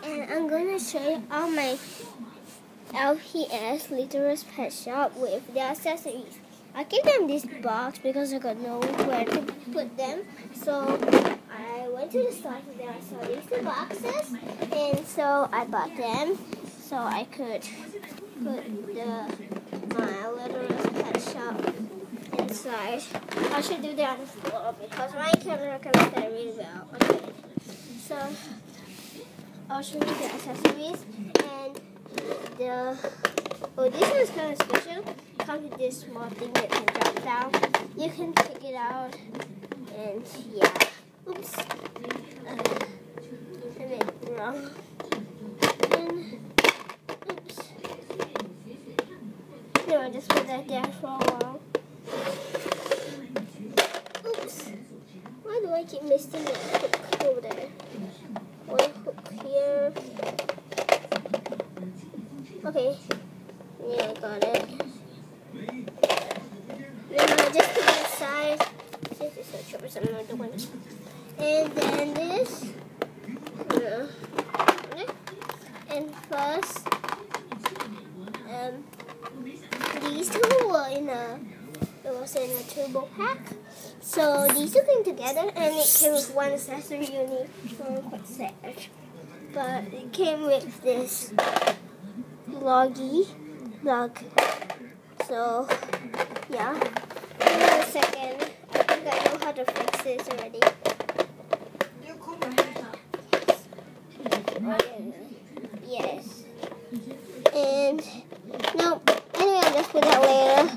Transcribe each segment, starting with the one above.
and I'm going to show you all my LPS Littlest Pet Shop with their accessories. I gave them this box because I got nowhere to put them. So I went to the store and I saw these two boxes, and so I bought them so I could put my Littlest Pet Shop inside. I should do that on the floor because my camera can look at it really well. Okay, so I'll show you the accessories and this one's kind of special. It comes with this small thing that can drop down. You can take it out and yeah. Oops. I made it wrong. And oops. No, I just put that there for a while. Oops. Why do I keep missing the hook over there? One hook here. Okay. Yeah, I got it. Then I just put it aside. This is so troublesome. I'm not doing it. And then this. And first, these two were it was in a turbo pack. So these two came together, and it came with one accessory unit. I'm quite sad, but it came with this log. So yeah. Give me a second. I think I know how to fix this already. Yes. And no. Anyway, I'll just put that later.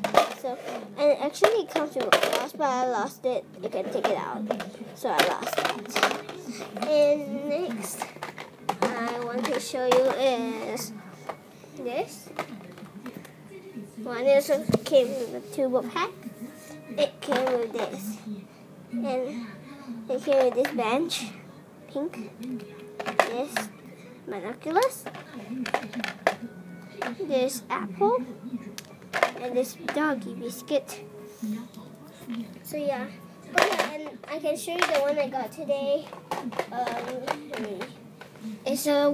So, and actually it comes with a cross, but I lost it. You can take it out. So I lost it. And next, I want to show you is this. One is came with a turbo pack. It came with this. And it came with this bench. Pink. This binoculars. This apple. And this doggy biscuit. So yeah. And I can show you the one I got today. It's a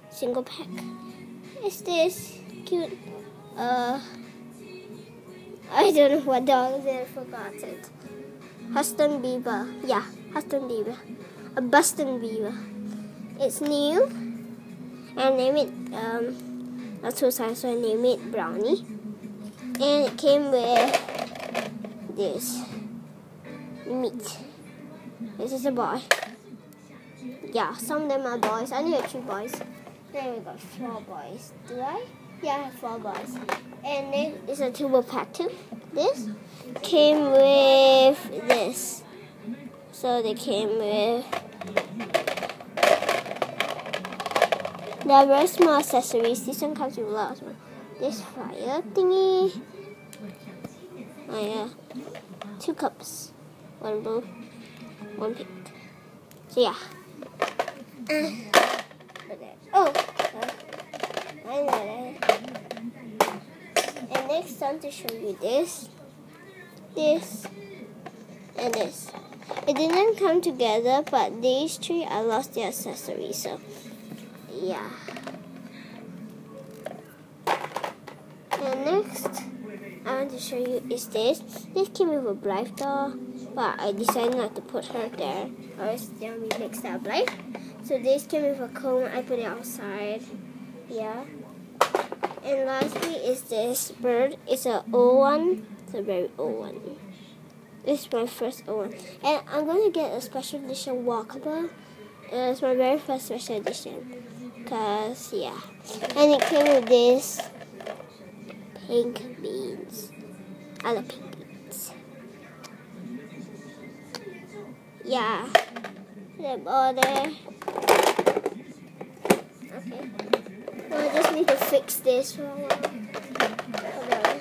single pack. It's this cute. I don't know what dog it is. I forgot it. Huston Beaver. Yeah, Huston Beaver. A Boston Beaver. It's new. I named it. That's two size, so I named it Brownie. And it came with this meat. This is a boy. Yeah, some of them are boys. I only have 2 boys. Then we got 4 boys. Do I? Yeah, I have 4 boys. And then it's a turbo pack too. This came with this. So they came with they're very small accessories. This one comes with a lot of small. This fire thingy. Oh yeah. 2 cups. 1 blue, 1 pink. So yeah. I know that. And next time to show you this, and this. It didn't come together, but these 3 I lost their accessories. So yeah. And next I want to show you is this. This came with a Blythe doll, but I decided not to put her there, or else then we mixed up Blythe. So this came with a cone. I put it outside. Yeah. And lastly is this bird. It's an old one. It's a very old one. This is my first old one. And I'm going to get a special edition walkable. It's my very first special edition. Because, yeah. And it came with this pink beans. I love pink beans. Yeah. Them all there. Okay. Well, I just need to fix this for a while. Hold on.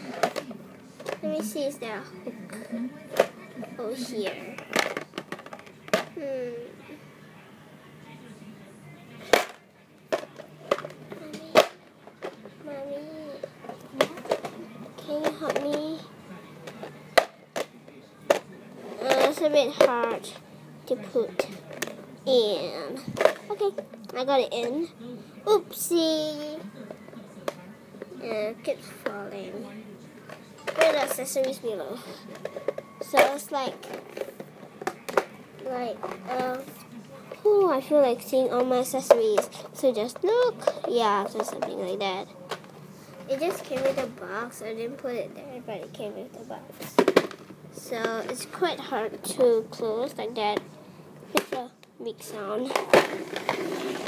Let me see, is there a hook over here? Mommy, can you help me? It's a bit hard to put in. Okay. I got it in. Oopsie! And it keeps falling. There are accessories below. So it's like, oh, I feel like seeing all my accessories. So just look. Yeah, so something like that. It just came with a box. I didn't put it there, but it came with the box. So it's quite hard to close like that. It's a big sound.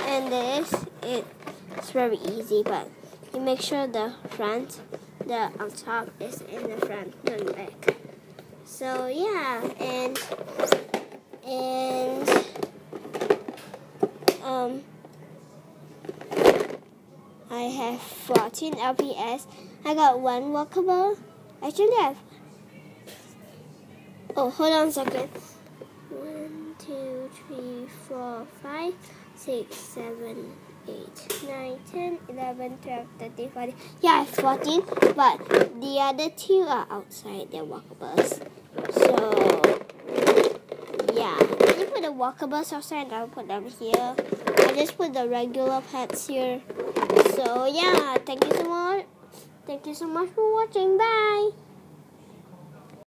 And this, it's very easy, but you make sure the front, the on top is in the front, not the back. So yeah, and I have 14 LPS. I got one walkable. Actually, I have. Oh, hold on a second. 1, 2, 3, 4, 5, 6, 7, 8, 9, 10, 11, 12, 13, 14. Yeah, I have 14, but the other 2 are outside. They're walkables. So, yeah. You put the walkables outside, I'll put them here. I just put the regular pets here. So, yeah. Thank you so much. Thank you so much for watching. Bye.